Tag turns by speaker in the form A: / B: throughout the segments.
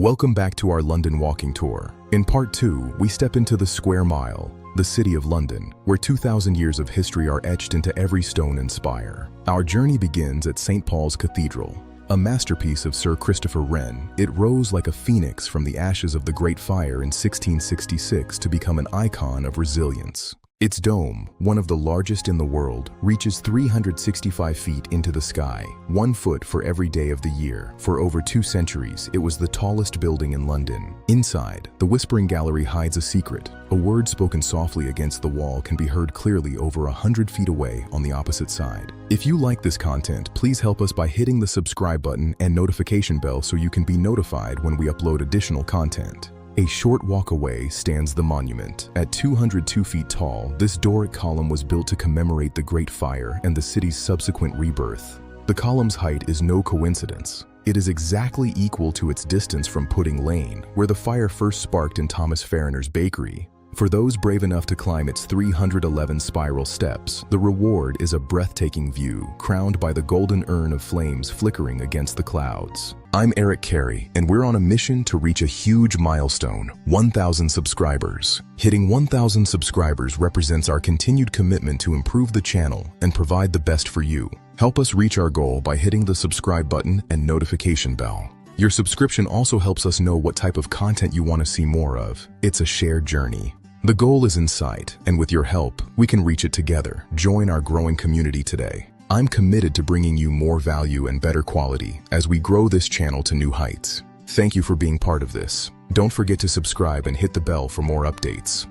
A: Welcome back to our London walking tour. In part 2, we step into the Square Mile, the city of London, where 2,000 years of history are etched into every stone and spire. Our journey begins at St. Paul's Cathedral. A masterpiece of Sir Christopher Wren, it rose like a phoenix from the ashes of the Great Fire in 1666 to become an icon of resilience. Its dome, one of the largest in the world, reaches 365 feet into the sky, 1 foot for every day of the year. For over 2 centuries, it was the tallest building in London. Inside, the Whispering Gallery hides a secret. A word spoken softly against the wall can be heard clearly over 100 feet away on the opposite side. If you like this content, please help us by hitting the subscribe button and notification bell so you can be notified when we upload additional content. A short walk away stands the monument. At 202 feet tall, this Doric column was built to commemorate the Great Fire and the city's subsequent rebirth. The column's height is no coincidence. It is exactly equal to its distance from Pudding Lane, where the fire first sparked in Thomas Farriner's bakery. For those brave enough to climb its 311 spiral steps, the reward is a breathtaking view, crowned by the golden urn of flames flickering against the clouds. I'm Eric Carey, and we're on a mission to reach a huge milestone, 1,000 subscribers. Hitting 1,000 subscribers represents our continued commitment to improve the channel and provide the best for you. Help us reach our goal by hitting the subscribe button and notification bell. Your subscription also helps us know what type of content you want to see more of. It's a shared journey. The goal is in sight, and with your help, we can reach it together. Join our growing community today. I'm committed to bringing you more value and better quality as we grow this channel to new heights. Thank you for being part of this. Don't forget to subscribe and hit the bell for more updates.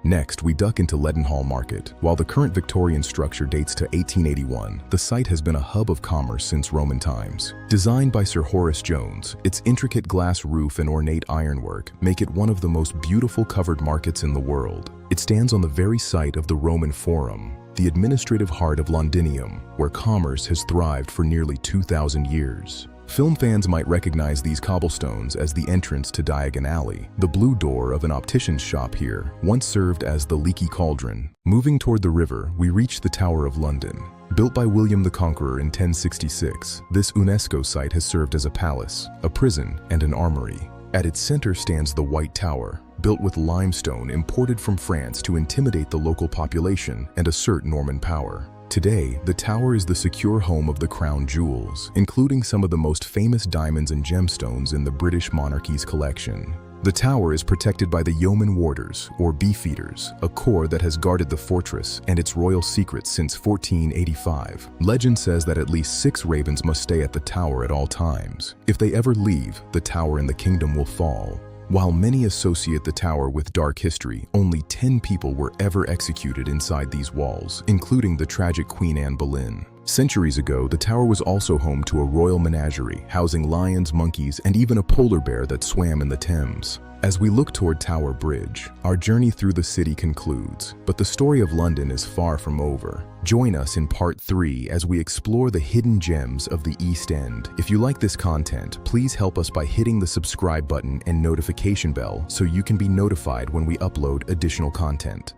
A: Next, we duck into Leadenhall Market. While the current Victorian structure dates to 1881, the site has been a hub of commerce since Roman times. Designed by Sir Horace Jones, its intricate glass roof and ornate ironwork make it one of the most beautiful covered markets in the world. It stands on the very site of the Roman Forum, the administrative heart of Londinium, where commerce has thrived for nearly 2,000 years. Film fans might recognize these cobblestones as the entrance to Diagon Alley. The blue door of an optician's shop here once served as the Leaky Cauldron. Moving toward the river, we reach the Tower of London. Built by William the Conqueror in 1066, this UNESCO site has served as a palace, a prison, and an armory. At its center stands the White Tower, built with limestone imported from France to intimidate the local population and assert Norman power. Today, the tower is the secure home of the crown jewels, including some of the most famous diamonds and gemstones in the British monarchy's collection. The tower is protected by the Yeoman Warders, or Beefeaters, a corps that has guarded the fortress and its royal secrets since 1485. Legend says that at least 6 ravens must stay at the tower at all times. If they ever leave, the tower and the kingdom will fall. While many associate the tower with dark history, only 10 people were ever executed inside these walls, including the tragic Queen Anne Boleyn. Centuries ago, the tower was also home to a royal menagerie, housing lions, monkeys, and even a polar bear that swam in the Thames. As we look toward Tower Bridge, our journey through the city concludes, but the story of London is far from over. Join us in part 3 as we explore the hidden gems of the East End. If you like this content, please help us by hitting the subscribe button and notification bell so you can be notified when we upload additional content.